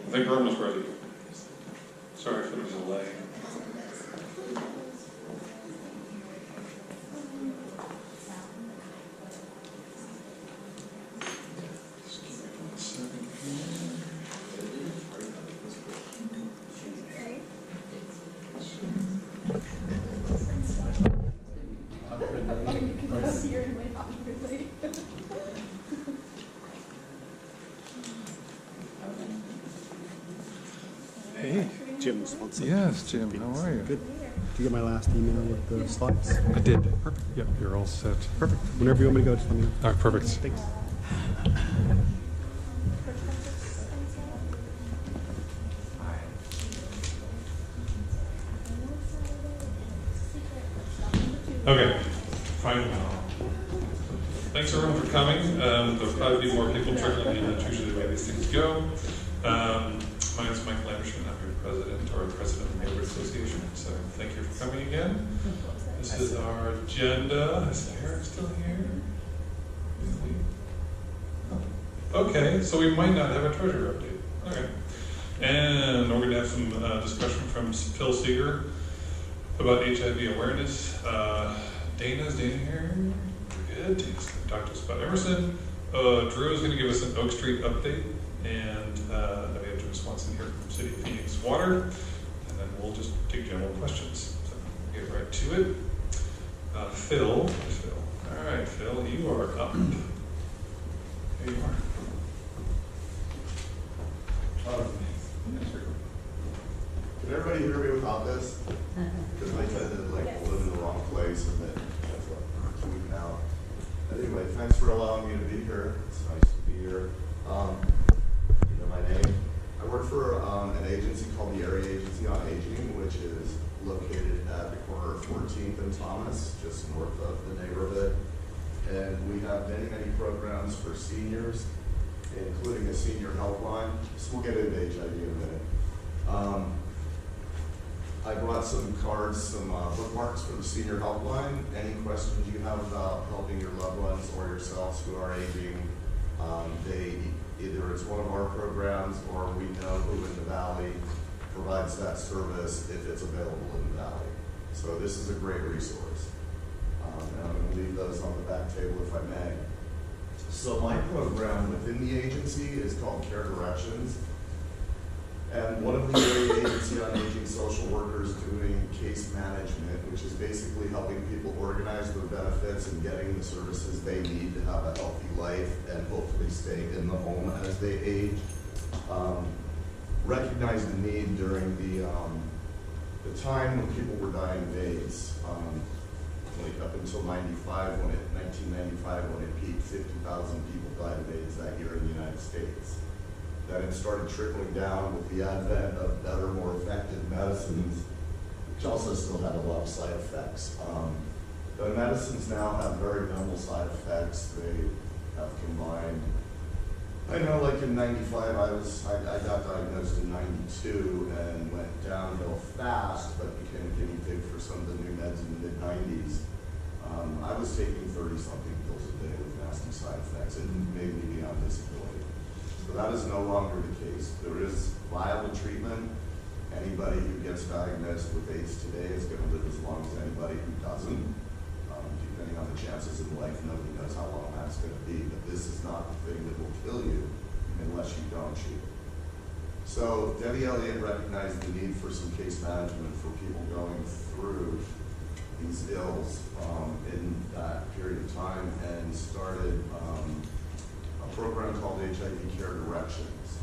I think we're almost ready. Sorry for the delay. Just give me 1 second Hey. Jim's wants Yes, Jim, how are you? Good. Did you get my last email with the slides? I did. Perfect. Yep, you're all set. Perfect. Whenever you want me to go, just let me know. All right, perfect. Thanks. Okay, fine. Thanks everyone for coming. There'll probably be more people trickling in. That's usually the way these things go. My name is Mike Lamberson. I'm your president of the Neighborhood Association. So thank you for coming again. This is our agenda. Is Eric still here? Okay, so we might not have a treasurer update. Okay. And we're going to have some discussion from Phil Seeger about HIV awareness. Dana's here. Good. Dana's going to talk to us about Emerson. Drew is going to give us an Oak Street update. And then we have Jim Swanson here from City of Phoenix Water. And then we'll just take general questions. So we'll get right to it. Phil. Where's Phil? All right, Phil, you are up. Here you are. Can everybody hear me without this? Because I tend to live in the wrong place and then that's what I'm moving out. Anyway, thanks for allowing me to be here. It's nice to be here. You know my name. I work for an agency called the Area Agency on Aging, which is located at the corner of 14th and Thomas, just north of the neighborhood. And we have many, many programs for seniors, including a senior helpline. So we'll get into HIV in a minute. I brought some cards, some bookmarks for the senior helpline. Any questions you have about helping your loved ones or yourselves who are aging, either it's one of our programs or we know who in the Valley provides that service if it's available in the Valley. So this is a great resource. And I'm going to leave those on the back table if I may. So my program within the agency is called Care Directions. And one of the Area Agency on Aging social workers doing case management, which is basically helping people organize their benefits and getting the services they need to have a healthy life and hopefully stay in the home as they age. Recognized the need during the time when people were dying of AIDS, like up until 1995 when it peaked, 50,000 people died of AIDS that year in the United States. Then it started trickling down with the advent of better, more effective medicines, which also still had a lot of side effects. The medicines now have very minimal side effects. They have combined. I know, like in '95, I got diagnosed in '92 and went downhill fast, but became a guinea pig for some of the new meds in the mid-'90s. I was taking 30-something pills a day with nasty side effects. It made me be on disability. So that is no longer the case. There is viable treatment. Anybody who gets diagnosed with AIDS today is going to live as long as anybody who doesn't. Depending on the chances in life, nobody knows how long that's going to be. But this is not the thing that will kill you unless you don't treat it. So Debbie Elliott recognized the need for some case management for people going through these ills in that period of time and started a program called HIV Care Directions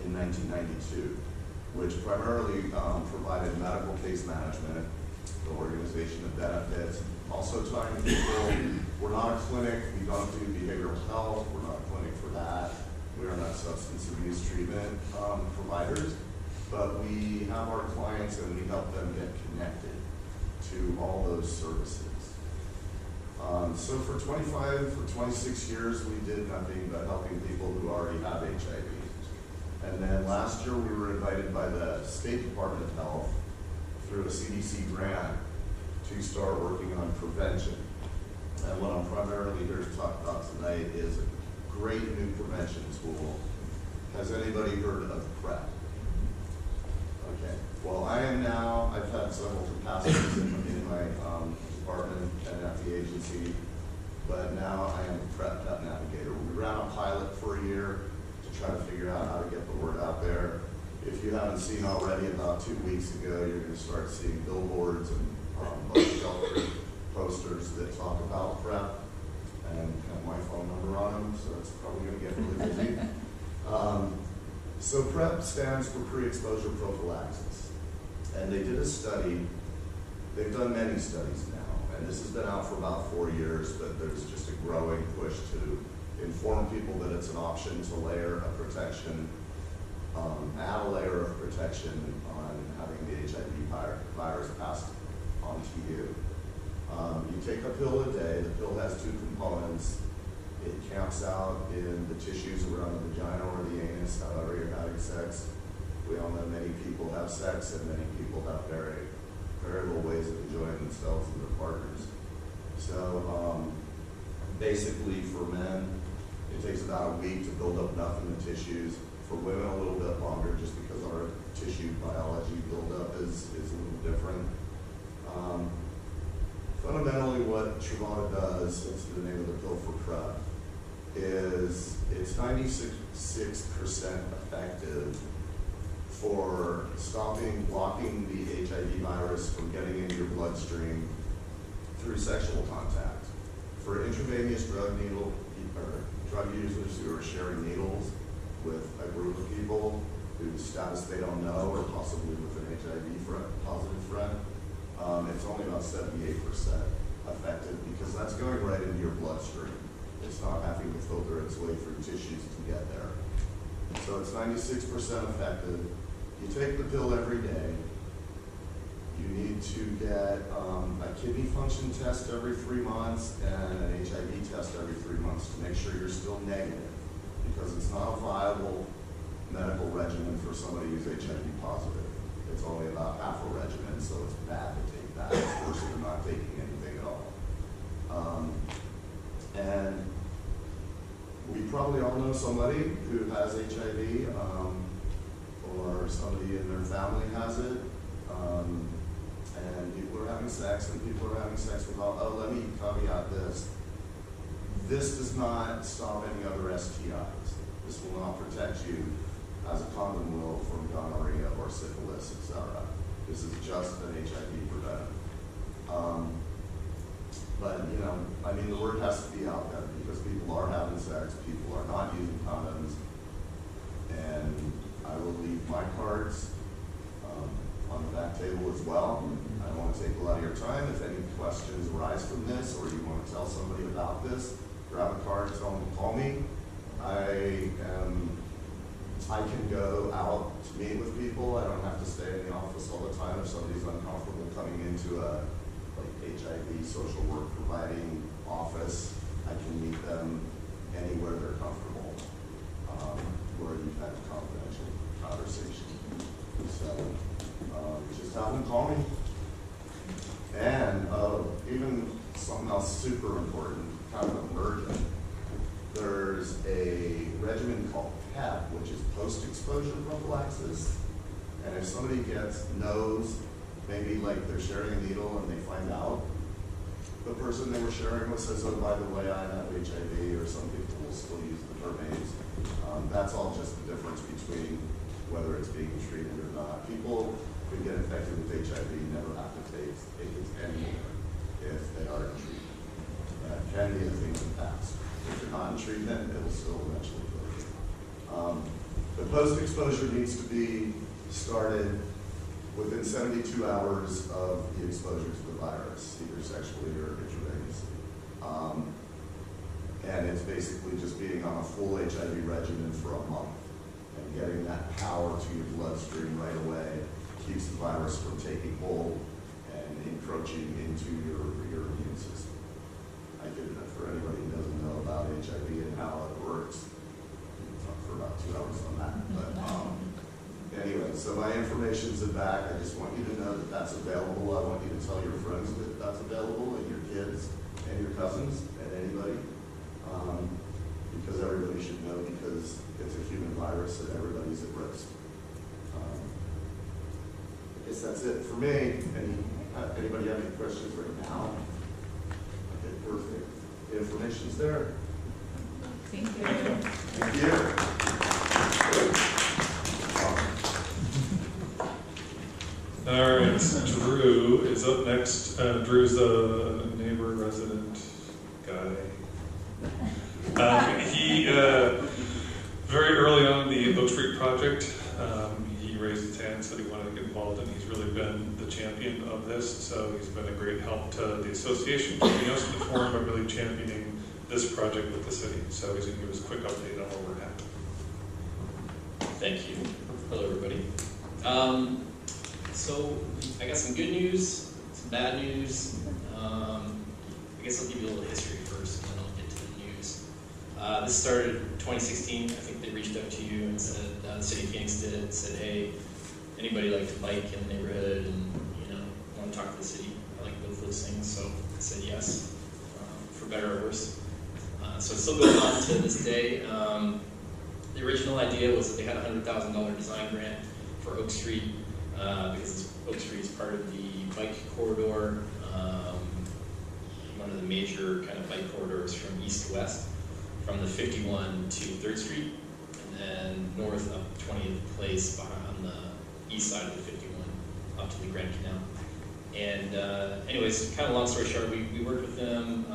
in 1992, which primarily provided medical case management, the organization of benefits, also tying people. We're not a clinic, we don't do behavioral health, we're not a clinic for that. We are not substance abuse treatment providers, but we have our clients and we help them get connected to all those services. So for 26 years, we did nothing but helping people who already have HIV. And then last year, we were invited by the State Department of Health through a CDC grant to start working on prevention. And what I'm primarily here to talk about tonight is a great new prevention tool Has anybody heard of PrEP? Okay, well, I am now, I've had several capacities in my department and at the agency, but now I am a PrEP Pet Navigator. We ran a pilot for a year to try to figure out how to get the word out there. If you haven't seen already, about 2 weeks ago, you're going to start seeing billboards and bus shelter posters that talk about PrEP and have my phone number on them, so it's probably going to get really busy. So PrEP stands for pre-exposure prophylaxis. And they did a study, they've done many studies now, and this has been out for about 4 years, but there's just a growing push to inform people that it's an option to layer a protection, add a layer of protection on having the HIV virus passed on to you. You take a pill a day. The pill has 2 components. It camps out in the tissues around the vagina or the anus, however you're having sex. We all know many people have sex and many people have very, very little ways of enjoying themselves and their partners. So basically for men, it takes about a week to build up enough in the tissues. For women, a little bit longer, just because our tissue biology buildup is a little different. Fundamentally, what Truvada does, that's the name of the pill for PrEP, is it's 96% effective for blocking the HIV virus from getting into your bloodstream through sexual contact. For intravenous drug users who are sharing needles with a group of people whose status they don't know, or possibly with an HIV positive friend, it's only about 78% effective because that's going right into your bloodstream. It's not having to filter its way through tissues to get there. So it's 96% effective. You take the pill every day. You need to get a kidney function test every 3 months and an HIV test every 3 months to make sure you're still negative, because it's not a viable medical regimen for somebody who's HIV positive. It's only about half a regimen, so it's bad to take that. It's worse than not taking anything at all. And we probably all know somebody who has HIV, or somebody in their family has it. And people are having sex, and people are having sex without, let me caveat this. This does not stop any other STIs. This will not protect you as a condom will from gonorrhea or syphilis, etc. This is just an HIV preventive. But, you know, I mean, the word has to be out there because people are having sex, people are not using condoms, and I will leave my cards on the back table as well. I don't want to take a lot of your time. If any questions arise from this, or you want to tell somebody about this, grab a card, tell them to call me. I can go out to meet with people. I don't have to stay in the office all the time. If somebody's uncomfortable coming into a HIV social work providing office, I can meet them anywhere they're comfortable, where you've had a confidential conversation. So just have them call me. And even something else super important, kind of emergent. There's a regimen called PEP, which is post-exposure prophylaxis. And if somebody knows, maybe like they're sharing a needle and they find out, the person they were sharing with says, oh, by the way, I have HIV, or some people will still use the term AIDS. That's all just the difference between whether it's being treated or not. People who get infected with HIV never have to take it anymore if they are in treatment. That can be a thing of the past. If you're not in treatment, it will still eventually kill you. The post-exposure needs to be started within 72 hours of the exposure to the virus, either sexually or intravenously. And it's basically just being on a full HIV regimen for a month and getting that power to your bloodstream right away keeps the virus from taking hold and encroaching into your immune system. I could, for anybody who doesn't know about HIV and how it works, we can talk for about 2 hours on that. But anyway, so my information's in back. I just want you to know that that's available. I want you to tell your friends that that's available, and your kids, and your cousins, and anybody, because everybody should know, because it's a human virus and everybody's at risk. I guess that's it for me. Anybody have any questions right now? Okay, perfect. The information's there. Thank you. Thank you. All right, Drew is up next. Drew's the neighbor resident guy. He, very early on in the Oak Street project, he raised his hand, said he wanted to get involved, and he's really been the champion of this. So he's been a great help to the association, keeping us informed, but really championing this project with the city. So he's going to give us a quick update on where we're at. Thank you. Hello, everybody. So I got some good news, some bad news. I guess I'll give you a little history first, and then I'll get to the news. This started in 2016. I think they reached out to you and said, the city of Phoenix did, said, hey, anybody like to bike in the neighborhood and, you know, want to talk to the city? I like both those things, so I said yes, for better or worse. So it still goes on to this day. The original idea was that they had a $100,000 design grant for Oak Street because Oak Street is part of the bike corridor, one of the major kind of bike corridors from east to west, from the 51 to 3rd Street, and then north up 20th Place on the east side of the 51 up to the Grand Canal. And anyways, kind of long story short, we worked with them.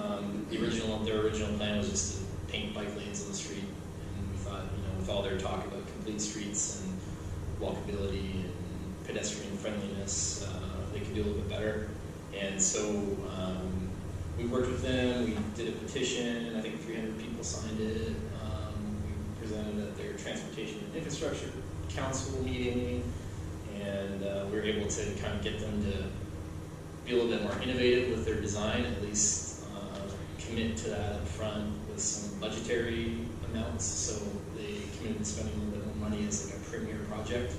Their original plan was just to paint bike lanes on the street, and we thought, you know, with all their talk about complete streets and walkability and pedestrian friendliness, they could do a little bit better. And so we worked with them. We did a petition. I think 300 people signed it. We presented at their Transportation and Infrastructure Council meeting, and we were able to kind of get them to be a little bit more innovative with their design, at least commit to that up front with some budgetary amounts. So they committed to spending a little bit more money as like a premier project.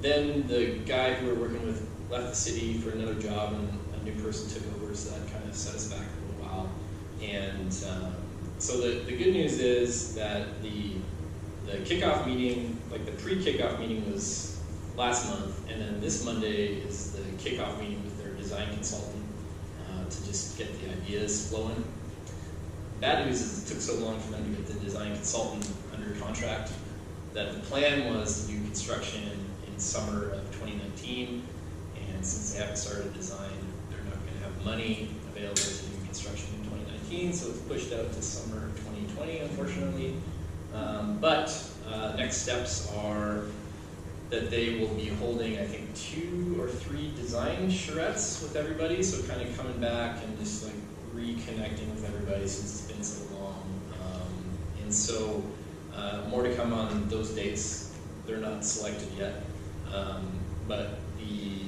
Then the guy who we were working with left the city for another job, and a new person took over, so that kind of set us back a little while. And so the good news is that the kickoff meeting, like the pre-kickoff meeting was last month, and then this Monday is the kickoff meeting with their design consultant to just get the ideas flowing. Bad news is it took so long for them to get the design consultant under contract that the plan was to do construction in summer of 2019, and since they haven't started design, they're not going to have money available to do construction in 2019, so it's pushed out to summer of 2020, unfortunately. But next steps are that they will be holding, I think, 2 or 3 design charrettes with everybody, so kind of coming back and just like reconnecting with everybody since it's been so long. And so more to come on those dates. They're not selected yet. But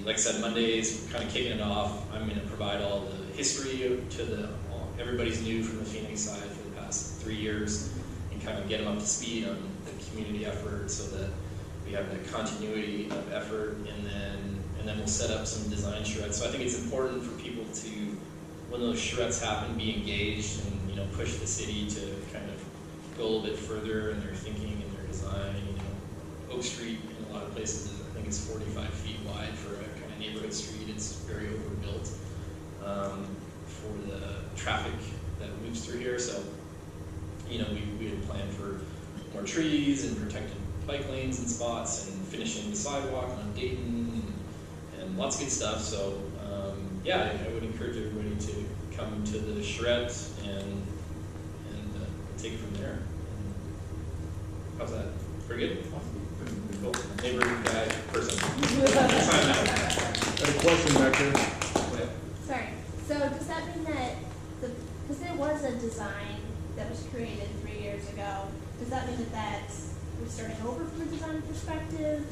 like I said, Mondays, kind of kicking it off. I'm going to provide all the history to everybody's new from the Phoenix side for the past 3 years, and kind of get them up to speed on the community effort so that we have the continuity of effort, and then we'll set up some design charrettes. So I think it's important for people to, when those charrettes happen, be engaged and, you know, push the city to kind of go a little bit further in their thinking and their design. You know, Oak Street in a lot of places, I think it's 45 feet wide for a kind of neighborhood street. It's very overbuilt for the traffic that moves through here. So, you know, we had planned for more trees and protected bike lanes and spots and finishing the sidewalk on Dayton and lots of good stuff. So yeah, I would encourage everybody to come to the charrette and take it from there. How's that? Pretty good? Cool. Neighbor, guy, person. Sign out. Got a question back there. Sorry. So does that mean that, because there was a design that was created 3 years ago, does that mean that we're starting over from a design perspective?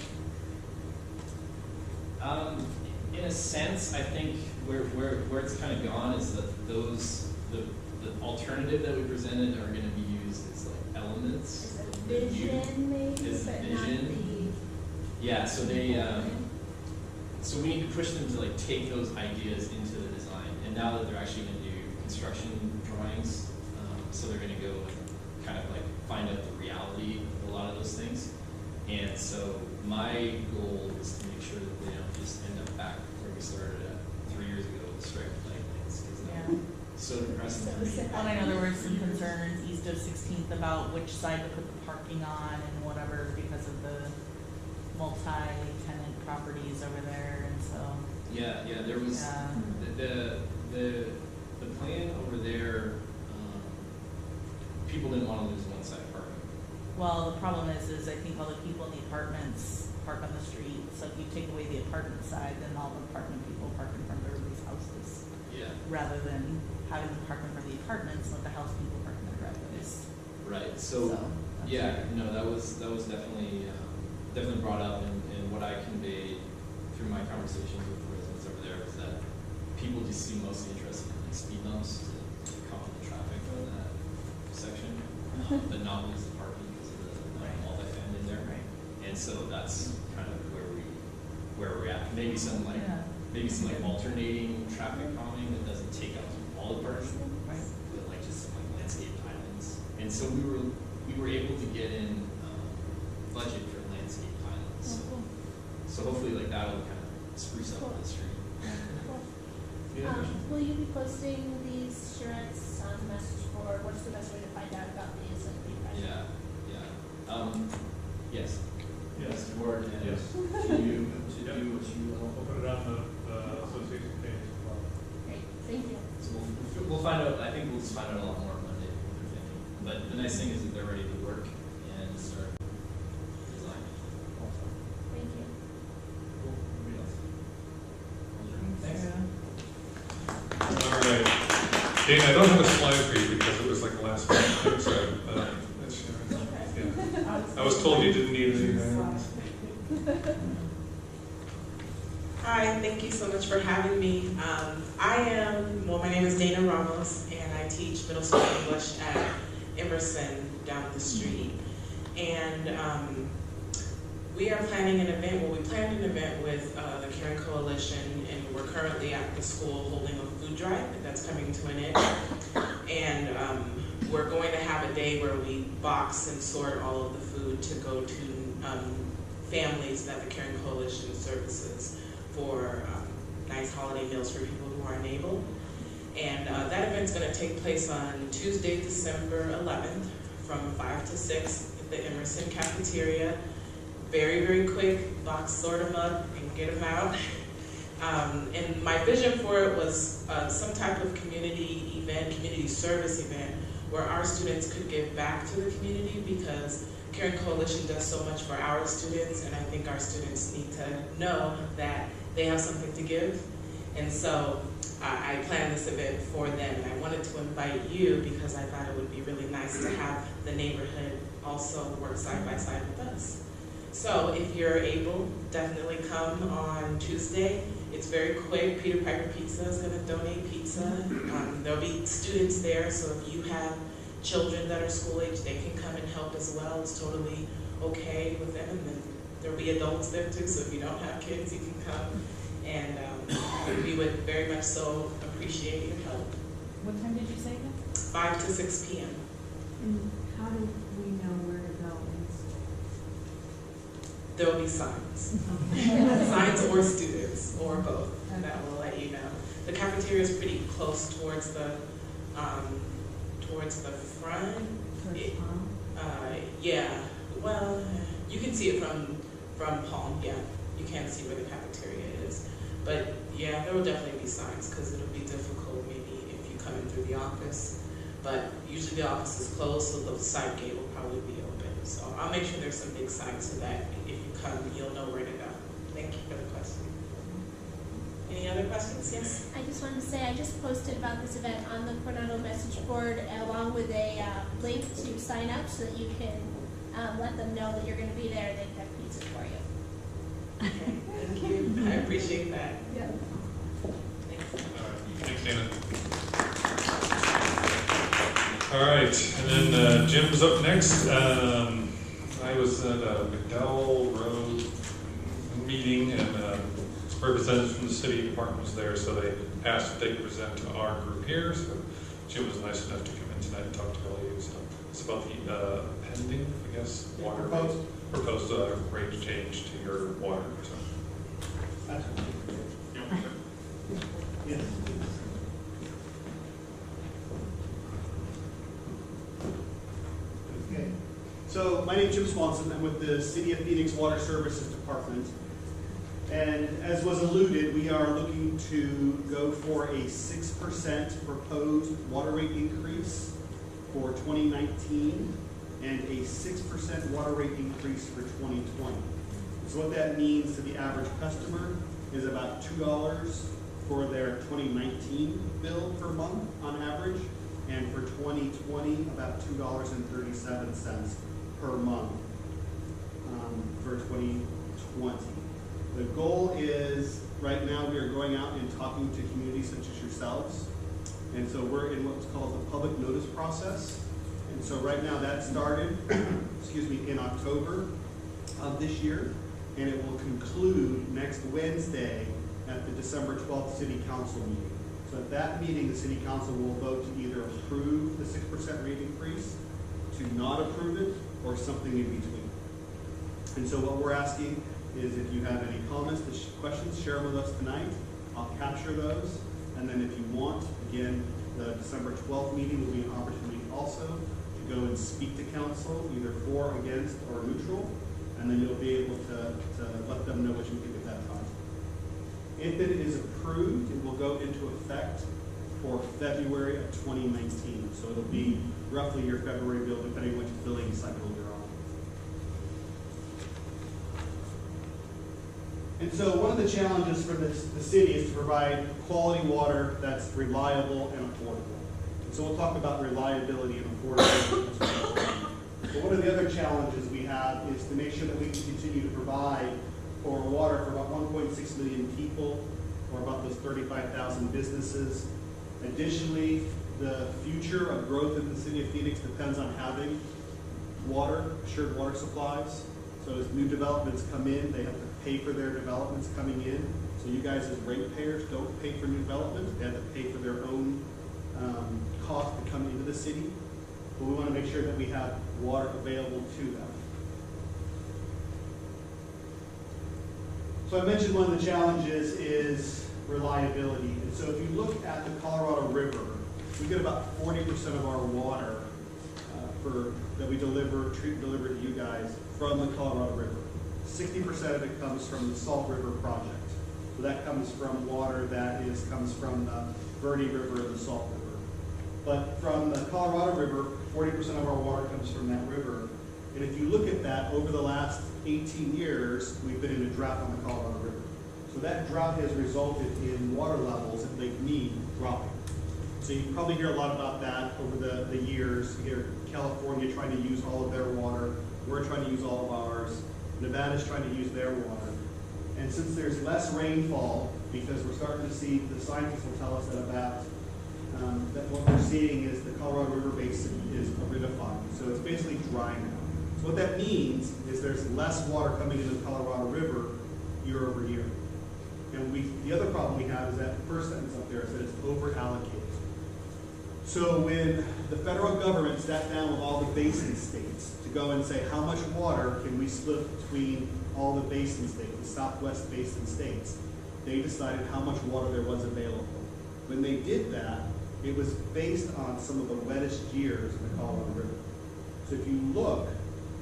In a sense, I think where it's kind of gone is that the alternative that we presented are going to be used as like elements. Is it vision maybe, is but vision. Yeah, so they so we need to push them to like take those ideas into the design. And now that they're actually going to do construction drawings, so they're going to go kind of like find out the reality of a lot of those things. And so my goal is to make sure that they don't just end up back where we started at 3 years ago with strike plane lanes, because that was so depressing. Well, I know there were some concerns east of 16th about which side to put the parking on and whatever because of the multi-tenant properties over there, and so. Yeah, there was the plan over there. People didn't want to lose one side parking. Well, the problem is I think all the people in the apartments park on the street. So if you take away the apartment side, then all the apartment people park in front of everybody's houses. Yeah. Rather than having them park in front of the apartments, let the house people park in their driveways. Right. So yeah, no, that was definitely brought up, and what I conveyed through my conversations with the residents over there was that people just seem mostly interested in like speed bumps to calm the traffic on that section, but not lose the parking because of the multifamily there. Right. And so that's kind of where we're at. Maybe some like alternating traffic calming that doesn't take out all the parking, Right. but like just some like landscape islands. And so we were able to get in budget for landscape islands. So hopefully like that'll kind of spruce up the street. Yeah. Will you be posting these charrettes on the message board? What's the best way to find out about these and be present? Yes. Yes. Board and Yes. to do what you We'll put it on the association page as well. Great, thank you. So we'll find out. I think we'll just find out a lot more Monday what they're thinking. But the nice thing is that they're ready to work and start designing. Thank you. Cool. Anybody else? Thanks. All right. Dana, I don't have a slide for you because it was like the last minute, so that's, yeah. I was told you didn't need anything. Hi, thank you so much for having me. My name is Dana Ramos, and I teach middle school English at Emerson down the street. And we are planning an event, we planned an event with the Caring Coalition, and we're currently at the school holding a food drive that's coming to an end. And we're going to have a day where we box and sort all of the food to go to families that the Caring Coalition services for nice holiday meals for people who are unable. And that event's going to take place on Tuesday, December 11th from 5 to 6 at the Emerson cafeteria. Very, very quick, box sort them up and get them out. And my vision for it was some type of community event, community service event, where our students could give back to the community, because Caring Coalition does so much for our students, and I think our students need to know that they have something to give. And so I planned this event for them, and I wanted to invite you because I thought it would be really nice to have the neighborhood also work side by side with us. So if you're able, definitely come on Tuesday. It's very quick. Peter Piper Pizza is going to donate pizza. There'll be students there, so if you have children that are school age, they can come and help as well. It's totally okay with them. And then there'll be adults there too, so if you don't have kids, you can come. And we would very much so appreciate your help. What time did you say again? 5 to 6 p.m. And how do we know where to go? There will be signs. Signs or students, or both, and that will let you know. The cafeteria is pretty close towards the front. Yeah, well, you can see it from Palm, yeah. You can't see where the cafeteria is. But yeah, there will definitely be signs, because it'll be difficult maybe if you come in through the office. But usually the office is closed, so the side gate will probably be open. So I'll make sure there's some big signs so that if you come, you'll know where to go. Thank you for the question. Any other questions? Yes? I just wanted to say I just posted about this event on the Coronado message board along with a link to sign up so that you can let them know that you're going to be there and they can have pizza for you. Okay, thank you. I appreciate that. Yeah. Thanks. All right. Thanks, Dana. All right, and then Jim's up next. I was at a McDowell Road meeting, and representatives from the city department was there, so they asked if they could present to our group here. So Jim was nice enough to come in tonight and talk to all of you. So It's about the pending, I guess, water Proposed. proposed rate change to your water. So. That's Yeah. Yes. Okay. So my name's Jim Swanson. I'm with the City of Phoenix Water Services Department. And as was alluded, we are looking to go for a 6% proposed water rate increase for 2019 and a 6% water rate increase for 2020. So what that means to the average customer is about $2 for their 2019 bill per month on average, and for 2020, about $2.37 per month for 2020. The goal is, right now we are going out and talking to communities such as yourselves, and so we're in what's called the public notice process. And so right now that started, excuse me, in October of this year, and it will conclude next Wednesday at the December 12th City Council meeting. So at that meeting, the City Council will vote to either approve the 6% rate increase, to not approve it, or something in between. And so what we're asking is if you have any comments, questions, share them with us tonight. I'll capture those. And then if you want, again, the December 12th meeting will be an opportunity also to go and speak to council, either for, against, or neutral. And then you'll be able to let them know what you think at that time. If it is approved, it will go into effect for February of 2019. So it'll be roughly your February bill, depending on which billing cycle you're on. And so one of the challenges for the city is to provide quality water that's reliable and affordable. And so we'll talk about reliability and affordability as well. But one of the other challenges we have is to make sure that we can continue to provide for water for about 1.6 million people, or about those 35,000 businesses. Additionally, the future of growth in the city of Phoenix depends on having water, assured water supplies. So as new developments come in, they have to pay for their developments coming in. So you guys as ratepayers don't pay for new development. They have to pay for their own cost to come into the city. But we want to make sure that we have water available to them. So I mentioned one of the challenges is reliability. And so if you look at the Colorado River, we get about 40% of our water that we treat and deliver to you guys from the Colorado River. 60% of it comes from the Salt River Project. So that comes from water that comes from the Verde River and the Salt River. But from the Colorado River, 40% of our water comes from that river. And if you look at that, over the last 18 years, we've been in a drought on the Colorado River. So that drought has resulted in water levels at Lake Mead dropping. So you probably hear a lot about that over the years. You hear California trying to use all of their water. We're trying to use all of ours. Nevada's trying to use their water. And since there's less rainfall, because we're starting to see, the scientists will tell us that that what we're seeing is the Colorado River Basin is aridifying. So it's basically dry now. So what that means is there's less water coming into the Colorado River year over year. And the other problem we have is that first sentence up there is that it's over allocated. So when the federal government sat down with all the basin states to go and say how much water can we split between all the basin states, the Southwest basin states, they decided how much water there was available. When they did that, it was based on some of the wettest years in the Colorado River. So if you look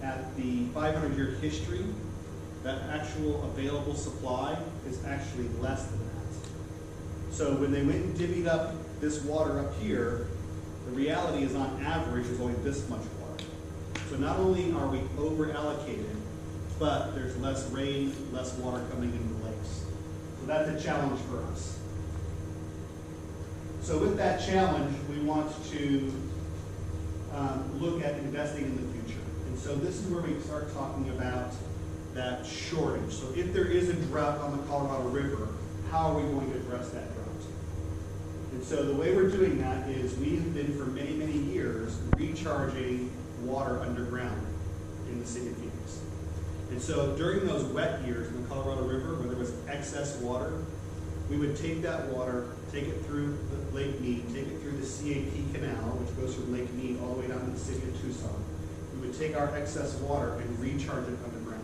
at the 500-year history, that actual available supply is actually less than that. So when they went and divvied up this water up here, the reality is on average is only this much water. So not only are we over allocated, but there's less rain, less water coming into the lakes. So that's a challenge for us. So with that challenge, we want to look at investing in the future. And so this is where we start talking about that shortage. So if there is a drought on the Colorado River, how are we going to address that drought? And so the way we're doing that is we have been for many, many years recharging water underground in the city of Phoenix. And so during those wet years in the Colorado River where there was excess water, we would take that water, take it through the Lake Mead, take it through the CAP canal, which goes from Lake Mead all the way down to the city of Tucson. We would take our excess water and recharge it underground.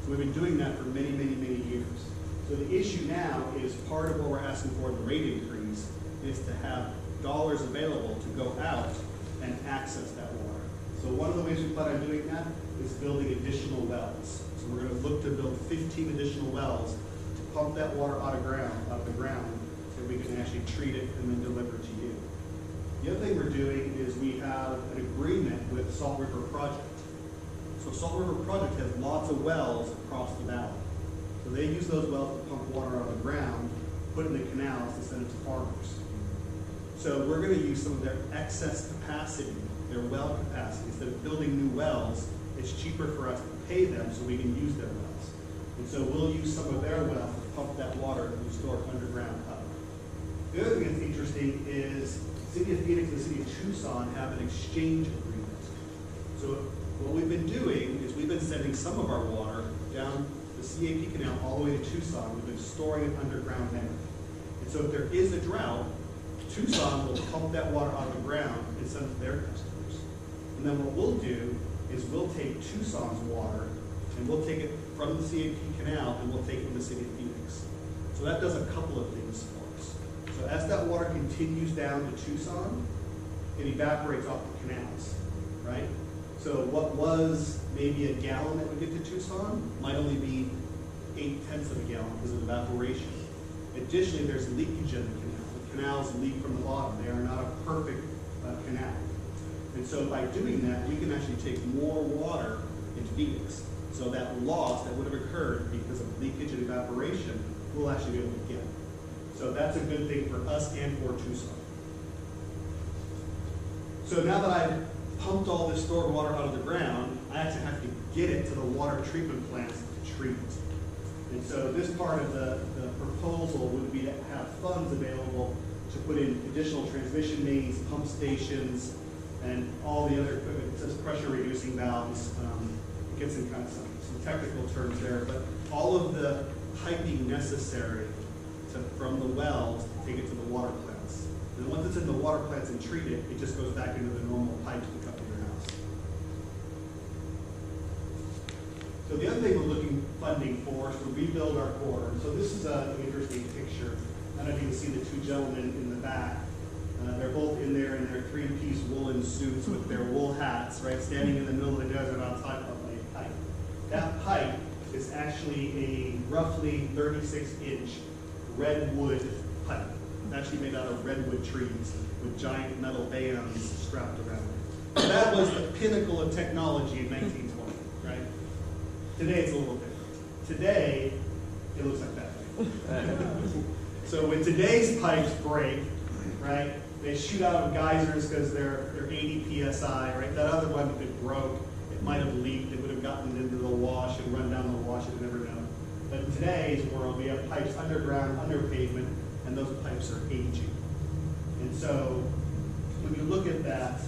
So we've been doing that for many, many, many years. So the issue now is part of what we're asking for in the rate increase is to have dollars available to go out and access that water. So one of the ways we plan on doing that is building additional wells. So we're going to look to build 15 additional wells to pump that water out of the ground, so we can actually treat it and then deliver it to you. The other thing we're doing is we have an agreement with Salt River Project. So Salt River Project has lots of wells across the valley. So they use those wells to pump water out of the ground, put it in the canals to send it to farmers. So we're going to use some of their excess capacity, their well capacity. Instead of building new wells, it's cheaper for us to pay them so we can use their wells. And so we'll use some of their wells to pump that water and store it underground up. The other thing that's interesting is the city of Phoenix and the city of Tucson have an exchange agreement. So what we've been doing is we've been sending some of our water down the CAP canal all the way to Tucson. We've been storing it underground there. And so if there is a drought, Tucson will pump that water out of the ground and send it to their customers. And then what we'll do is we'll take Tucson's water and we'll take it from the CAP canal and we'll take it to the city of Phoenix. So that does a couple of things for us. So as that water continues down to Tucson, it evaporates off the canals, right? So what was maybe a gallon that would get to Tucson might only be 0.8 of a gallon because of evaporation. Additionally, there's leakage in the canal. The canals leak from the bottom. They are not a perfect canal. And so by doing that, we can actually take more water in Phoenix. So that loss that would have occurred because of leakage and evaporation, we'll actually be able to get. So that's a good thing for us and for Tucson. So now that I've pumped all this stored water out of the ground, I actually have to get it to the water treatment plants to treat it. And so this part of the proposal would be to have funds available to put in additional transmission mains, pump stations, and all the other equipment. It says pressure reducing valves. It gets in kind of some technical terms there, but all of the piping necessary from the wells to take it to the water plants. And once it's in the water plants and treated, it just goes back into the normal pipes to come to your house. So the other thing we're looking funding for is to rebuild our core. So this is an interesting picture. I don't know if you can see the two gentlemen in the back. They're both in there in their three-piece woolen suits with their wool hats, right, standing in the middle of the desert on top of a pipe. That pipe is actually a roughly 36-inch redwood pipe. It's actually made out of redwood trees with giant metal bands strapped around it. That was the pinnacle of technology in 1920, right? Today it's a little different. Today, it looks like that. So when today's pipes break, right, they shoot out of geysers because they're 80 PSI, right? That other one, if it broke, it might have leaked, it would have gotten into the wash and run down the wash, you'd never know. But in today's world, we have pipes underground, under pavement, and those pipes are aging. And so when you look at that,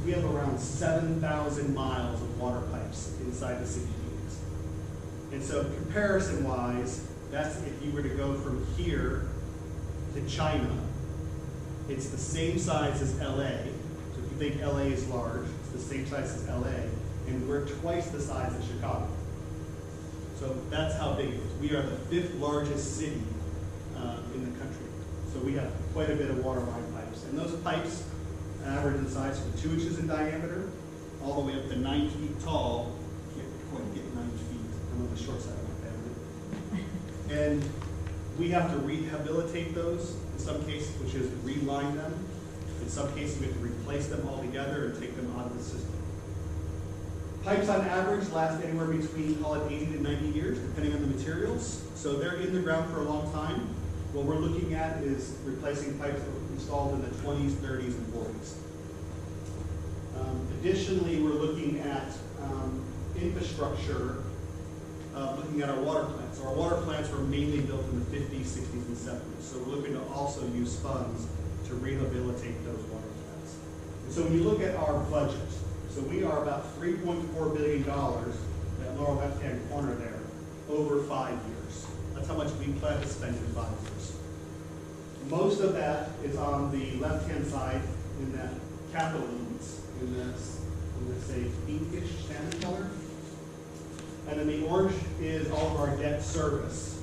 we have around 7,000 miles of water pipes inside the city of Phoenix. And so comparison-wise, that's if you were to go from here to China, it's the same size as LA. So if you think LA is large, it's the same size as LA, and we're twice the size of Chicago. So that's how big it is. We are the 5th largest city in the country. So we have quite a bit of water line pipes. And those pipes average in size from 2 inches in diameter all the way up to 9 feet tall. Can't quite get 9 feet. I'm on the short side of my family. And we have to rehabilitate those in some cases, which is reline them. In some cases, we have to replace them altogether and take them out of the system. Pipes on average last anywhere between, call it 80 to 90 years, depending on the materials. So they're in the ground for a long time. What we're looking at is replacing pipes that were installed in the 20s, 30s, and 40s. Additionally, we're looking at infrastructure, looking at our water plants. So our water plants were mainly built in the 50s, 60s, and 70s. So we're looking to also use funds to rehabilitate those water plants. And so when you look at our budget, so we are about $3.4 billion, that lower left-hand corner there, over 5 years. That's how much we plan to spend in 5 years. Most of that is on the left-hand side in that capital needs, in this, I'm gonna say pinkish salmon color. And then the orange is all of our debt service.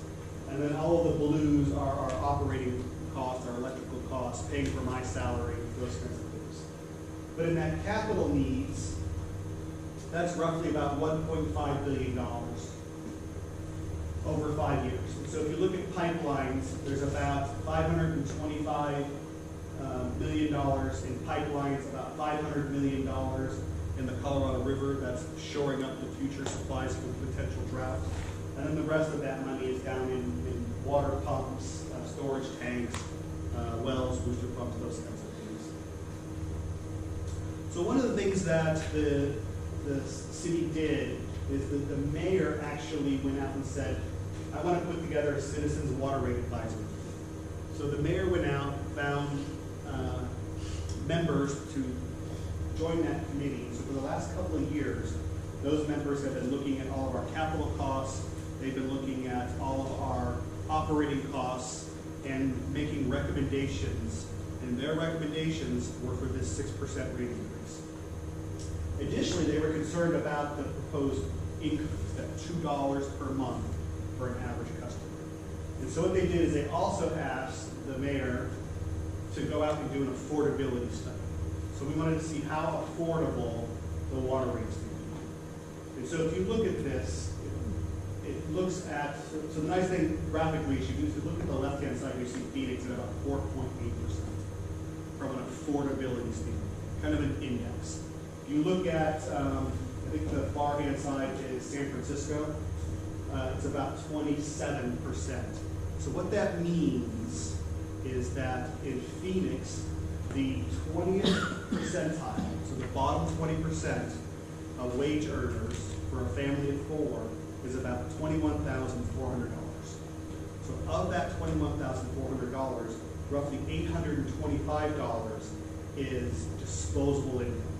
And then all of the blues are our operating costs, our electrical costs, paying for my salary, those kinds of things. But in that capital needs, that's roughly about $1.5 billion over 5 years. And so if you look at pipelines, there's about $525 million in pipelines, about $500 million in the Colorado River that's shoring up the future supplies for potential drought. And then the rest of that money is down in water pumps, storage tanks, wells, booster pumps, those kinds of things. So one of the things that the city did is that the mayor actually went out and said, I want to put together a citizens water rate advisory. So the mayor went out, found members to join that committee. So for the last couple of years, those members have been looking at all of our capital costs. They've been looking at all of our operating costs and making recommendations. And their recommendations were for this 6% rate increase. Additionally, they were concerned about the proposed increase, that $2 per month for an average customer. And so what they did is they also asked the mayor to go out and do an affordability study. So we wanted to see how affordable the water rates would be. And so if you look at this, it looks at, so the nice thing graphically is you look at the left-hand side, you see Phoenix at about 4.8% from an affordability standpoint, kind of an index. If you look at, I think the far-hand side is San Francisco, it's about 27%. So what that means is that in Phoenix, the 20th percentile, so the bottom 20% of wage earners for a family of 4 is about $21,400. So of that $21,400, roughly $825 is disposable income.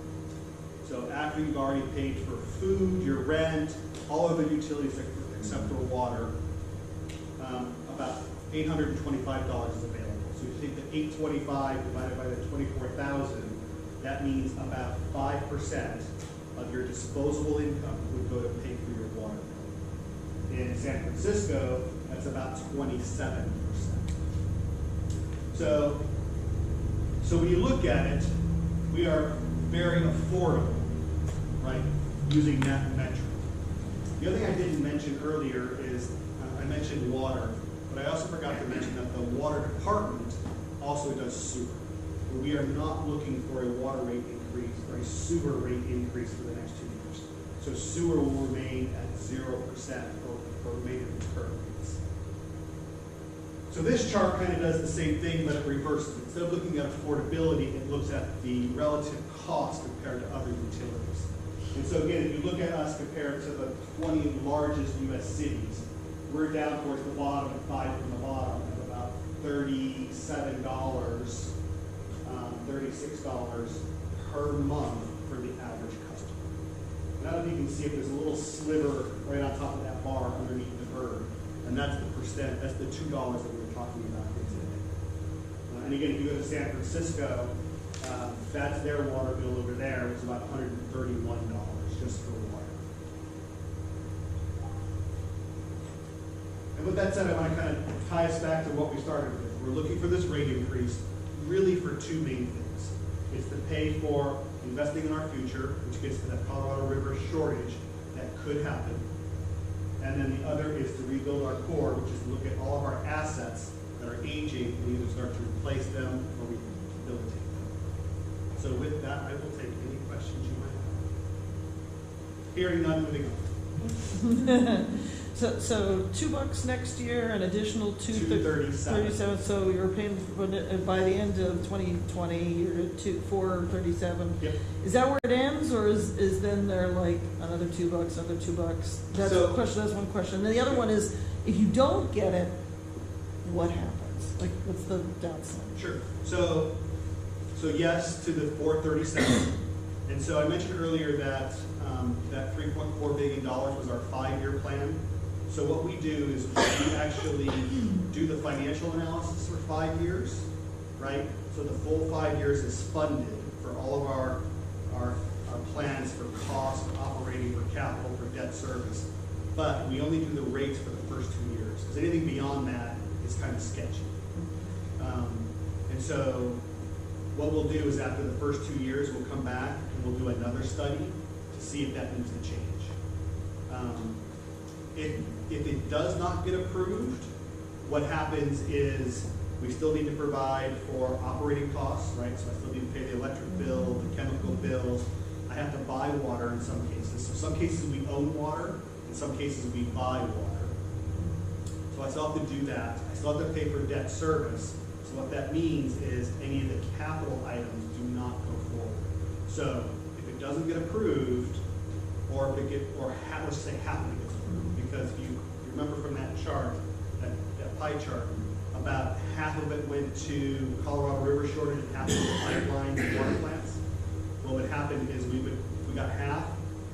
So after you've already paid for food, your rent, all other utilities except for water, about $825 is available. So you take the $825 divided by the $24,000, that means about 5% of your disposable income would go to pay for your water bill. In San Francisco, that's about 27%. So when you look at it, we are very affordable, right, using that metric. The other thing I didn't mention earlier is, I mentioned water, but I also forgot to mention that the water department also does sewer. But we are not looking for a water rate increase or a sewer rate increase for the next 2 years. So sewer will remain at 0% or remain at the current rates. So this chart kind of does the same thing, but it reverses. Instead of looking at affordability, it looks at the relative cost compared to other utilities. And so again, if you look at us compared to the 20 largest U.S. cities, we're down towards the bottom at 5 from the bottom at about $37, $36 per month for the average customer. Now if you can see if there's a little sliver right on top of that bar underneath the bird, and that's the percent, that's the $2 that we were talking about here today. And again, if you go to San Francisco, that's their water bill over there, which is about $131 just for water. And with that said, I want to kind of tie us back to what we started with. We're looking for this rate increase really for two main things. It's to pay for investing in our future, which gets to that Colorado River shortage that could happen. And then the other is to rebuild our core, which is to look at all of our assets that are aging and either start to replace them or rehabilitate them. So with that, I will take any questions you might have. Hearing none, moving on. So $2 next year, an additional $2.37. So you're paying by the end of 2020, you're at $4.37. Yep. Is that where it ends, or is then there like another $2, another $2? That's a question. That's one question. And the other one is, if you don't get it, what happens? Like, what's the downside? Sure. So yes to the 437. And so I mentioned earlier that that $3.4 billion was our 5-year plan. So what we do is we actually do the financial analysis for 5 years, right? So the full 5 years is funded for all of our plans for cost, for operating, for capital, for debt service. But we only do the rates for the first 2 years, because anything beyond that is kind of sketchy. And so what we'll do is after the first 2 years, we'll come back and we'll do another study to see if that needs to change. If it does not get approved, what happens is we still need to provide for operating costs, right? So I still need to pay the electric bill, the chemical bills. I have to buy water in some cases. So some cases we own water, in some cases we buy water. So I still have to do that. I still have to pay for debt service. So what that means is any of the capital items do not go forward. So if it doesn't get approved, or if it let's say half of it gets approved, because you remember from that chart, that pie chart, about half of it went to Colorado River shortage and half of it to pipelines and water plants. What would happen is we got half.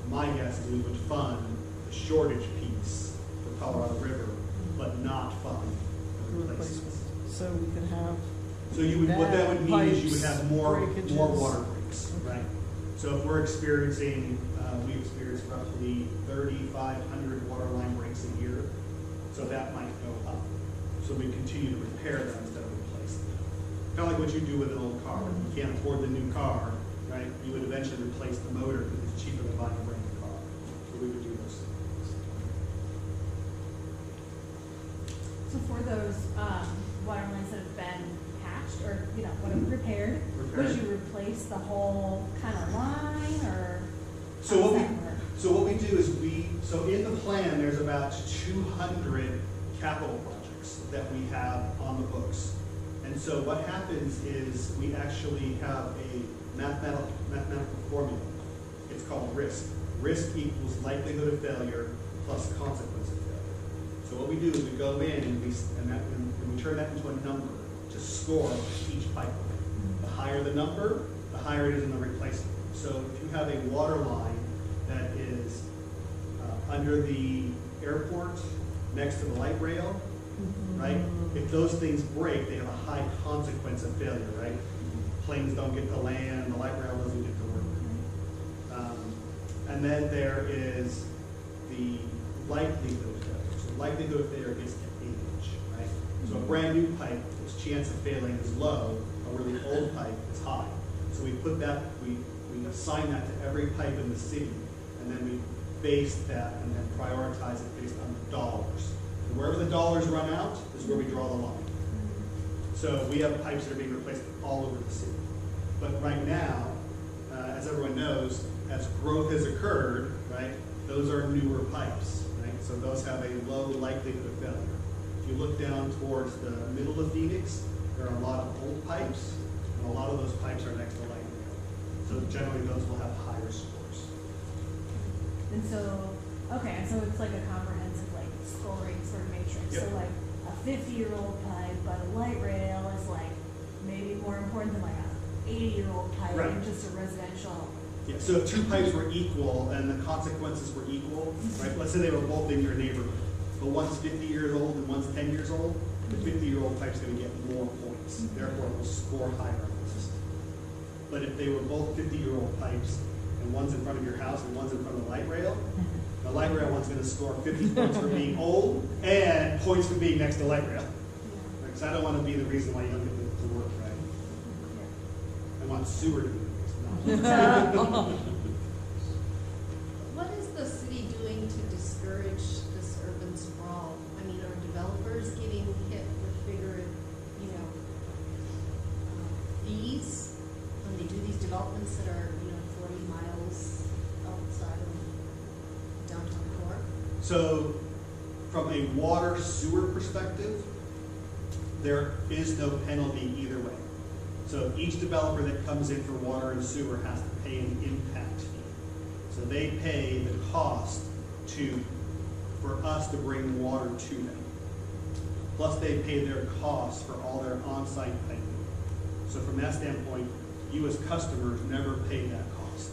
My guess is we would fund the shortage piece for Colorado River, but not fund the replacement. So we could have. So you would, what that would mean is you would have more breakages. water breaks, right? So if we're experiencing, we experience roughly 3,500 water line breaks a year. So that might go up. So we continue to repair them instead of replace them. Kind of like what you do with an old car. If you can't afford the new car, right? You would eventually replace the motor because it's cheaper than buying a brand new car. So we would do those things. So for those water lines that have been patched or, repaired, would you replace the whole kind of line or? So how what does that work? So what we do is so in the plan, there's about 200 capital projects that we have on the books. And so what happens is we actually have a mathematical formula. It's called risk. Risk equals likelihood of failure plus consequence of failure. So what we do is we go in and we turn that into a number to score each pipeline. The higher the number, the higher it is in the replacement. So if you have a water line that is under the airport, next to the light rail, right? If those things break, they have a high consequence of failure, right? Planes don't get to land, the light rail doesn't get to work. And then there is the likelihood of failure. So likelihood of failure gets to age, right? So a brand new pipe, its chance of failing is low, a really old pipe is high. So we put that, we assign that to every pipe in the city, and then we base that and then prioritize it based on the dollars. And wherever the dollars run out is where we draw the line. So we have pipes that are being replaced all over the city. But right now, as everyone knows, as growth has occurred, right, those are newer pipes, right? So those have a low likelihood of failure. If you look down towards the middle of Phoenix, there are a lot of old pipes, and a lot of those pipes are next to light rail. So generally those will have higher scores. And so, okay, so it's like a comprehensive scoring sort of matrix. Yep. So like a 50-year-old pipe, but a light rail is like maybe more important than like a 80-year-old pipe Right. in just a residential. Yeah, so if two pipes were equal and the consequences were equal, right? Let's say they were both in your neighborhood, but one's 50 years old and one's 10 years old, the 50-year-old pipe's going to get more points. Therefore, it will score higher on the system. But if they were both 50-year-old pipes and one's in front of your house and one's in front of the light rail one's going to score 50 points for being old and points for being next to light rail. Because I don't want to be the reason why you don't get to work, right? I want sewer to be the reason. What is the city doing to discourage this urban sprawl? I mean, are developers getting hit with bigger, fees when they do these developments that are, 40 miles outside of downtown core? So, from a water sewer perspective, there is no penalty either way. So each developer that comes in for water and sewer has to pay an impact fee. So they pay the cost for us to bring water to them. Plus they pay their costs for all their on-site piping. So from that standpoint, you as customers never pay that cost.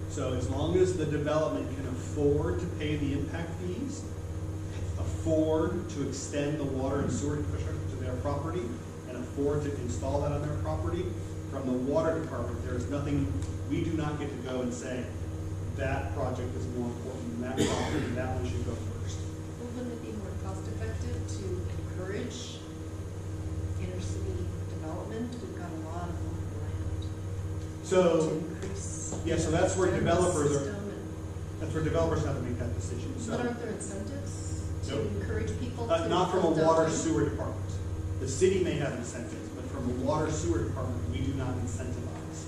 So as long as the development can afford to pay the impact fees, afford to extend the water and sewer infrastructure to their property and afford to install that on their property, from the water department, there is nothing, we do not get to go and say, that project is more important than that property, and that one should go first. Well, wouldn't it be more cost effective to encourage inner city development? We've got a lot of land to So, increase. yeah, so that's where developers are, system and- that's where developers have to make that decision, so. But aren't there incentives to Nope. encourage people to? Not from a build water up? sewer department. The city may have incentives, but from a water sewer department, we do not incentivize.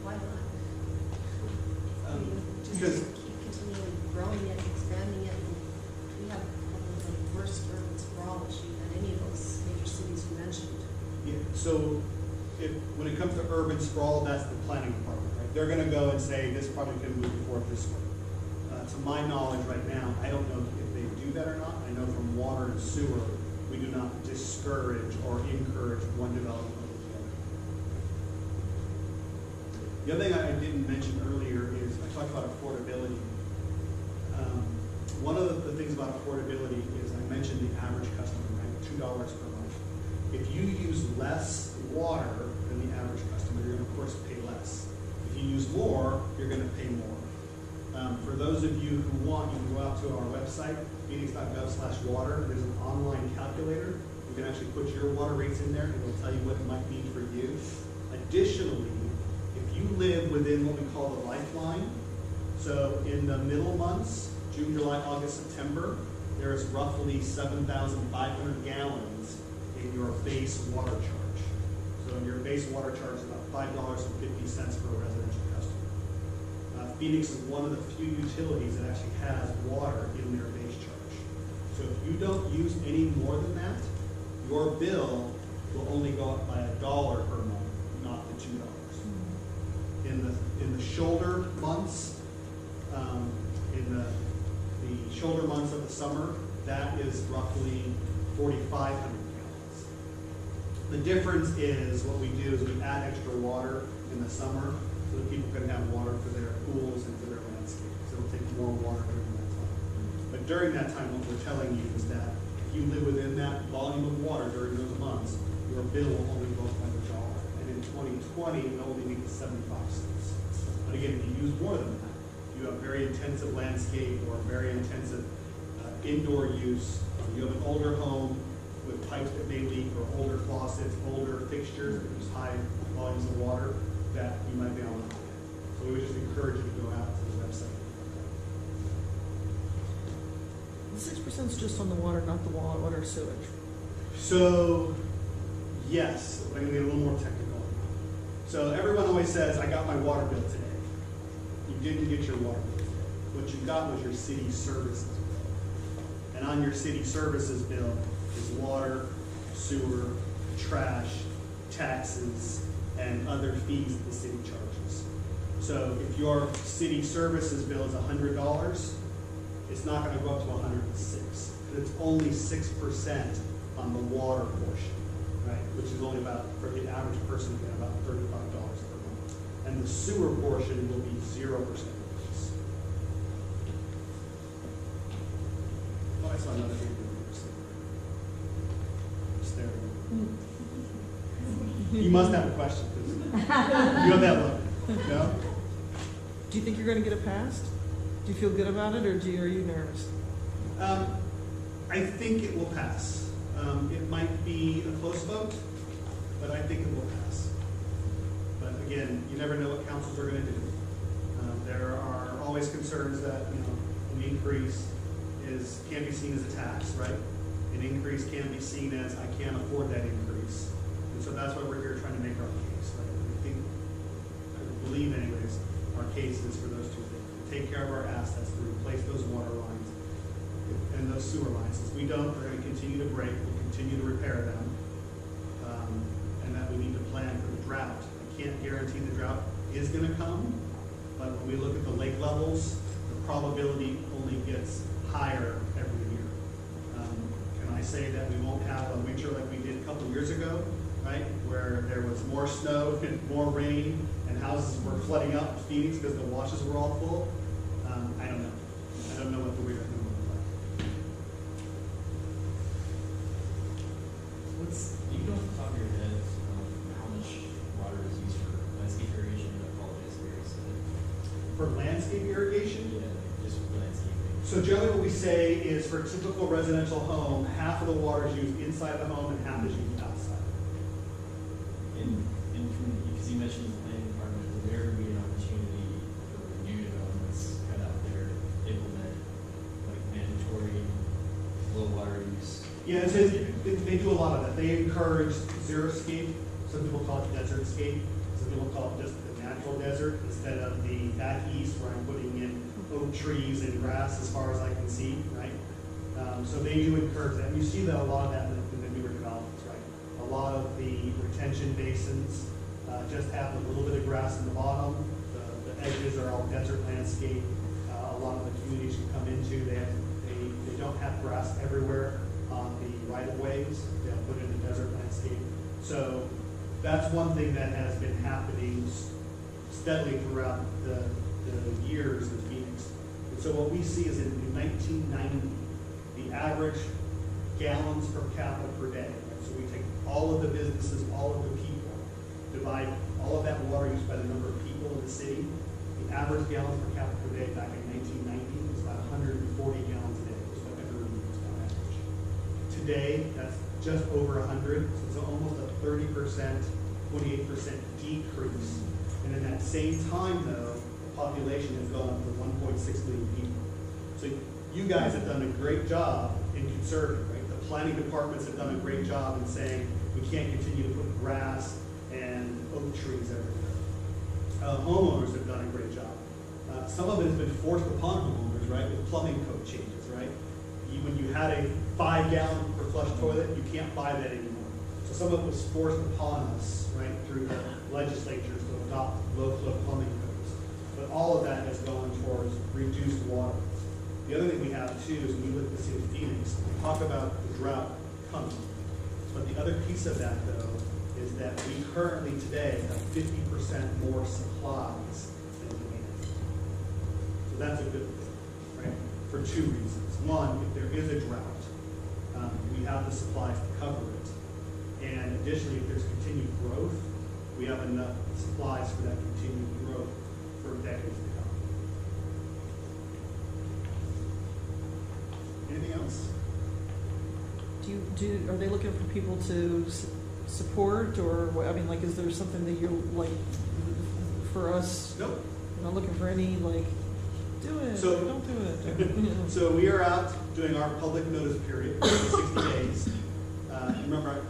Why not? I Um, mean, just because- keep continually growing it, expanding it, and we have one of the worst urban sprawl issue that any of those major cities you mentioned. Yeah, so when it comes to urban sprawl, that's the planning department, right? They're gonna go and say, this project can move forward this way. To my knowledge right now, I don't know if they do that or not. I know from water and sewer, we do not discourage or encourage one development over the other. The other thing I didn't mention earlier is, I talked about affordability. One of the things about affordability is I mentioned the average customer, right, $2 per month. If you use less water than the average customer, you're gonna of course pay less. If you use more, you're gonna pay more. For those of you who want, you can go out to our website, phoenix.gov/water. There's an online calculator. You can actually put your water rates in there, and it'll tell you what it might mean for you. Additionally, if you live within what we call the lifeline, so in the middle months, June, July, August, September, there's roughly 7,500 gallons in your base water charge. So your base water charge is about $5.50 for a residential customer. Phoenix is one of the few utilities that actually has water in their base charge. So if you don't use any more than that, your bill will only go up by $1 per month, not the $2. In the shoulder months, in the shoulder months of the summer, that is roughly 4,500 gallons. The difference is what we do is we add extra water in the summer so that people can have water for their pools and for their landscape. So it'll take more water during that time. But during that time, what we're telling you is that if you live within that volume of water during those months, your bill will only go up by $1. And in 2020, it only be 75 cents. But again, if you use more than that, you have very intensive landscape or very intensive indoor use, you have an older home with pipes that may leak or older faucets, older fixtures that use high volumes of water, that you might be on the high end. So we would just encourage you to go out to the website. The 6% is just on the water, not the water sewage. So, yes, I'm gonna get a little more technical. So everyone always says, I got my water bill today. You didn't get your water bill today. What you got was your city services bill. And on your city services bill is water, sewer, trash, taxes, and other fees that the city charges. So if your city services bill is $100, it's not gonna go up to 106. It's only 6% on the water portion, right? Which is only about, for the average person, about $35 per month. And the sewer portion will be 0% increase. Oh, I saw another thing. Just there. You must have a question, because you have that look, no? Do you think you're going to get it passed? Do you feel good about it, or are you nervous? I think it will pass. It might be a close vote, but I think it will pass. But again, you never know what councils are going to do. There are always concerns that, an increase can't be seen as a tax, right? An increase can be seen as, I can't afford that increase. And so that's why we're here trying to make our case, right? I believe anyways, our case is for those two things. To take care of our assets, to replace those water lines and those sewer lines. If we don't, they're going to continue to break, we'll continue to repair them. And that we need to plan for the drought. I can't guarantee the drought is going to come, but when we look at the lake levels, the probability only gets higher every year. Can I say that we won't have a winter like we did a couple of years ago, right? Where there was more snow and more rain and houses were flooding up in Phoenix because the washes were all full? I don't know. I don't know what the winter is going to look like. landscape irrigation? Yeah, just landscaping. So generally what we say is for a typical residential home, half of the water is used inside the home and half is used outside. And because you mentioned the planning department, would there be an opportunity for new developments cut out there, implement like mandatory low water use? Yeah, so they do a lot of that. They encourage xeriscape. Some people call it desertscape. Some people call it just the natural desert instead of the back east where I'm putting in oak trees and grass as far as I can see, right? So they do encourage that. And you see that a lot of that in the newer developments, right? A lot of the retention basins just have a little bit of grass in the bottom. The edges are all desert landscape. A lot of the communities you come into, they don't have grass everywhere on the right-of-ways. They'll put in a desert landscape. So that's one thing that has been happening steadily throughout the years in Phoenix. And so what we see is in 1990, the average gallons per capita per day. Right? So we take all of the businesses, all of the people, divide all of that water used by the number of people in the city. The average gallons per capita per day back in 1990 was about 140 gallons a day. Was what everyone used on average. Today, that's just over 100. So it's almost a 30%, 28% decrease. And in that same time, though, the population has gone up to 1.6 million people. So you guys have done a great job in conserving, right? The planning departments have done a great job in saying we can't continue to put grass and oak trees everywhere. Homeowners have done a great job. Some of it has been forced upon homeowners, right, with plumbing code changes, right? When you had a 5-gallon per flush toilet, you can't buy that anymore. So some of it was forced upon us, right, through the legislatures to adopt low-flow plumbing codes. But all of that has gone towards reduced water. The other thing we have, too, is when you look at the city of Phoenix, we talk about the drought coming. But the other piece of that, though, is that we currently today have 50% more supplies than demand. So that's a good thing, right? For two reasons. One, if there is a drought, we have the supplies to cover it. And additionally, if there's continued growth, we have enough supplies for that continued growth for decades to come. Anything else? Are they looking for people to support, or, I mean, like, is there something that you're, like, for us? Nope. You're not looking for any, like, do it, So- or don't do it? So we are out doing our public notice period for 60 days. Remember,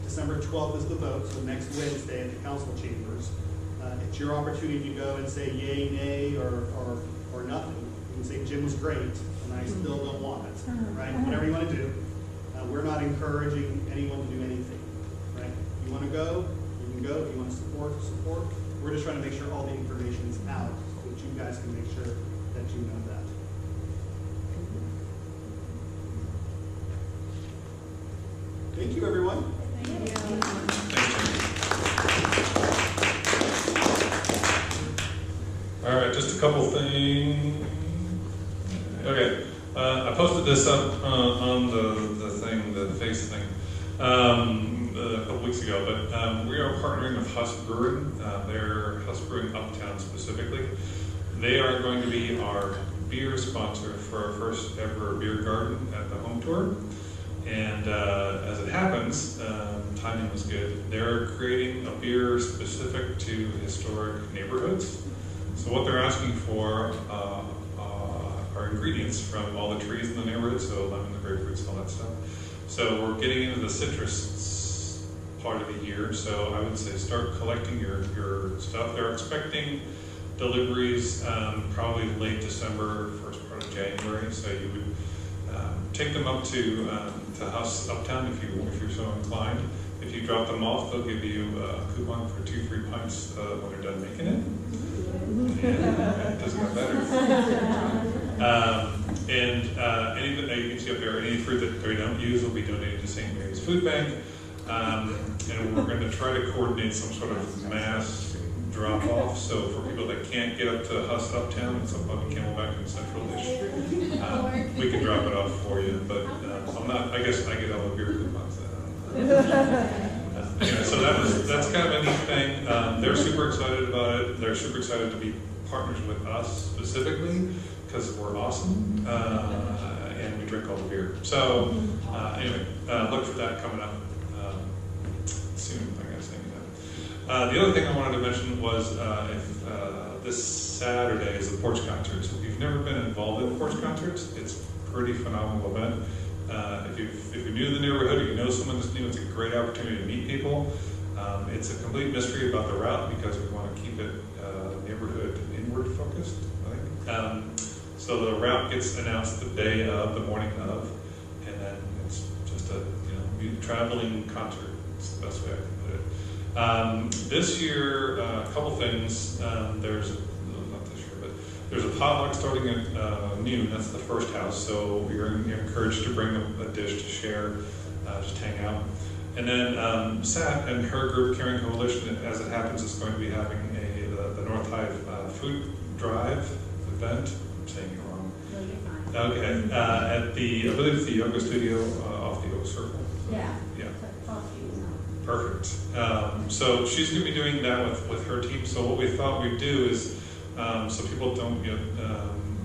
December 12th is the vote, so next Wednesday at the council chambers. It's your opportunity to go and say yay, nay, or nothing. You can say Jim was great, and I still don't want it, right? Whatever you want to do. We're not encouraging anyone to do anything, right? If you want to go, you can go. If you want to support. We're just trying to make sure all the information is out so that you guys can make sure that you know that. Thank you, everyone. All right, just a couple things. Okay, I posted this up on the thing, the face thing, a couple weeks ago, but we are partnering with Huss Brewing. They're Huss Brewing Uptown specifically. They are going to be our beer sponsor for our first ever beer garden at the home tour. And as it happens, timing was good. They're creating a beer specific to historic neighborhoods. So what they're asking for are ingredients from all the trees in the neighborhood, so lemon, the grapefruits, all that stuff. So we're getting into the citrus part of the year, so I would say start collecting your stuff. They're expecting deliveries probably late December, first part of January, so you would take them up to Huss Uptown if you're so inclined. If you drop them off, they'll give you a coupon for 2 free pints when they're done making it. Yeah, it doesn't get better. You can see up there, any fruit that they don't use will be donated to St. Mary's Food Bank. And we're going to try to coordinate some sort of mass drop-off. So for people that can't get up to Huss Uptown, it's up on Camelback and Central-ish. We can drop it off for you, but I guess I get all the beer coupons. Anyway, so that's kind of a neat thing. They're super excited about it. They're super excited to be partners with us specifically because we're awesome and we drink all the beer. So anyway, look for that coming up soon, I guess. The other thing I wanted to mention was if this Saturday is the porch concerts. If you've never been involved in porch concerts, it's a pretty phenomenal event. If you're new to the neighborhood, or you know someone that's new, it's a great opportunity to meet people. It's a complete mystery about the route because we want to keep it neighborhood inward focused, I think. So the route gets announced the day of, the morning of, and then it's just a traveling concert. It's the best way I can put it. This year, a couple things. Not this year, but there's a potluck starting at noon. That's the first house, so you're encouraged to bring a dish to share, just hang out. And then Sat and her group, Caring Coalition, as it happens, is going to be having the North Hive food drive event. I'm saying it wrong. No, you're fine. Okay, at I believe it's the yoga studio off the Oak Circle. Yeah. Yeah. So 12 feet is not. Perfect. So she's going to be doing that with her team. So what we thought we'd do is, so people don't get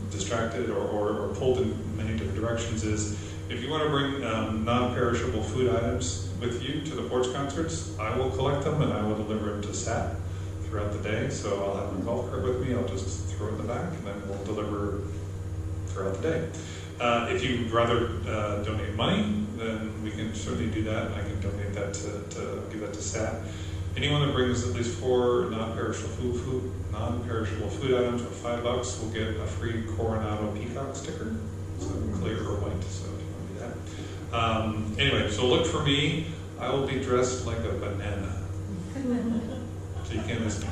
distracted or pulled in many different directions, is if you want to bring non-perishable food items with you to the porch concerts, I will collect them and I will deliver them to SAT throughout the day. So I'll have my golf cart with me. I'll just throw it in the back and then we'll deliver throughout the day. If you'd rather donate money, then we can certainly do that. I can donate that to give that to SAT. Anyone that brings at least 4 non-perishable food items for $5 will get a free Coronado Peacock sticker, so clear or white. So if you want to do that. Anyway, so look for me. I will be dressed like a banana, so you can't miss me.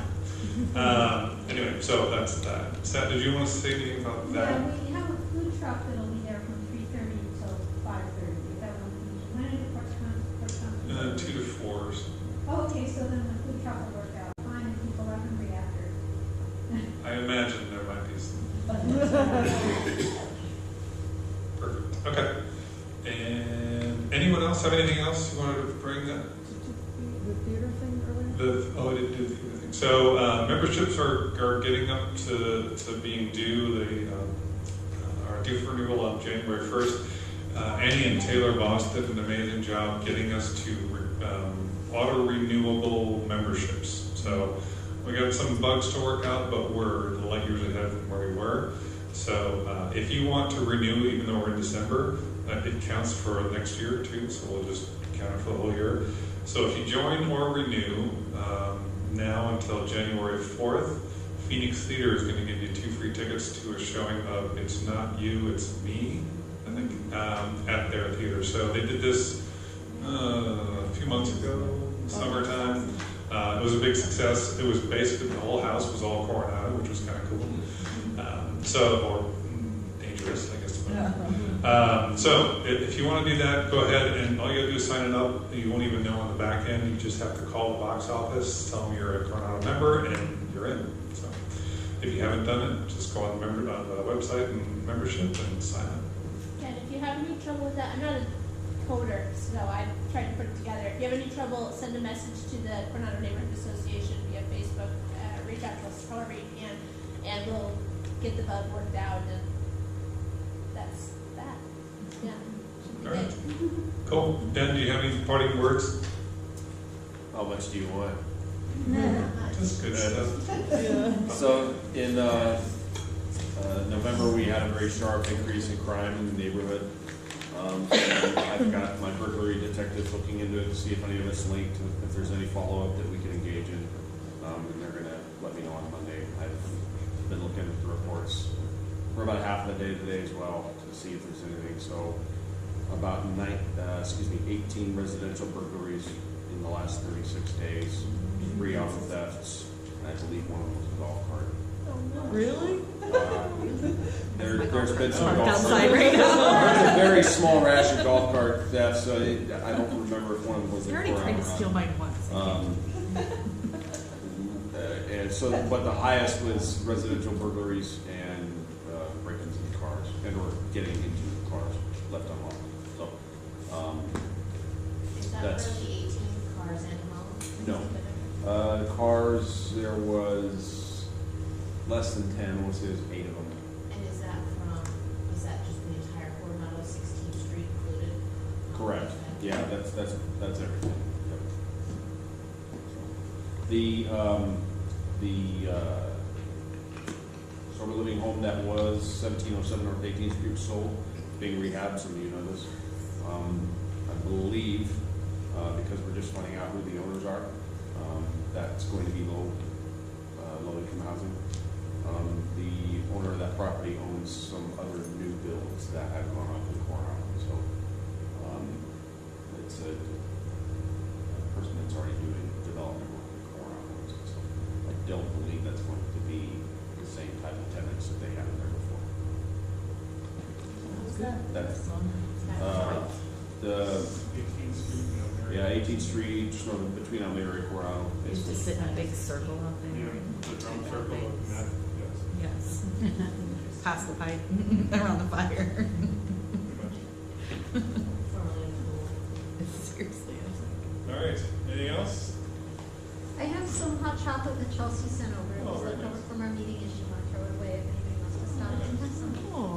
Anyway, so that's that. Sat, did you want to say anything about that? Yeah, we have a food truck that'll be there from 3:30 till 5:30. Is that when are the porch concerts? 2 to 4 or so. Oh, okay, so then the food truck will work out fine and people are hungry after. I imagine there might be some. But Perfect. Okay. And anyone else have anything else you wanted to bring up? The theater thing earlier? I didn't do the theater thing. So memberships are getting up to being due. They are due for renewal on January 1st. Annie and Taylor Voss did an amazing job getting us to auto-renewable memberships. So we got some bugs to work out, but we're light years ahead from where we were. So if you want to renew, even though we're in December, it counts for next year too, so we'll just count it for the whole year. So if you join or renew now until January 4th, Phoenix Theater is going to give you 2 free tickets to a showing of It's Not You, It's Me, I think, at their theater. So they did this a few months ago, summertime. It was a big success. It was basically, the whole house was all Coronado, which was kind of cool. Or dangerous, I guess. So if you want to do that, go ahead, and all you have to do is sign it up. You won't even know on the back end. You just have to call the box office, tell them you're a Coronado member, and you're in. So if you haven't done it, just go on the website and membership and sign up. Yeah, and if you have any trouble with that, I'm not a coder, so I tried to put it together. If you have any trouble, send a message to the Coronado Neighborhood Association via Facebook, reach out to us however you can, and we'll get the bug worked out, and that's that. Yeah. Should be All right. good. Cool. Ben, do you have any parting words? How much do you want? Just good stuff. So in November, we had a very sharp increase in crime in the neighborhood. And I've got my burglary detectives looking into it to see if any of it's linked, if there's any follow-up that we can engage in. And they're going to let me know on Monday. I've been looking at the reports for about half of the day today as well to see if there's anything. So about 18 residential burglaries in the last 36 days, 3 auto thefts, and I believe one of them was a golf cart. Really? There's been some golf outside cart. right now. There's a very small rash of golf cart thefts. So I don't remember if one of them was I in already tried to steal mine once. And so, but the highest was residential burglaries and break-ins into cars, and/or getting into cars left unlocked. So, Is that that's really 18 cars and homes? no. Cars, there was less than 10, I want to say there's 8 of them. And is that just the entire Coronado 16th Street included? Correct. Yeah, that's everything. Yep. The sober living home that was 1707 North 18th Street was sold, being rehabbed. Some of you know this. I believe because we're just finding out who the owners are, that's going to be low income housing. The owner of that property owns some other new builds that have gone up in Coronado, so it's a person that's already doing development work in Coronado. So I don't believe that's going to be the same type of tenants that they had in there before. That's the 18th Street, you know, there. yeah, 18th Street, just north of- between Almere and Coronado. Used to sit in a big circle out there. Yeah, the drum circle of that, yes. Yes. Pass the pipe around the fire. Pretty much. Seriously, I was like. All right, anything else? I have some hot chocolate that Chelsea sent over. It Oh, was very left over nice. from our meeting and she wanted to throw it away if anybody wants to stop and have some. Oh,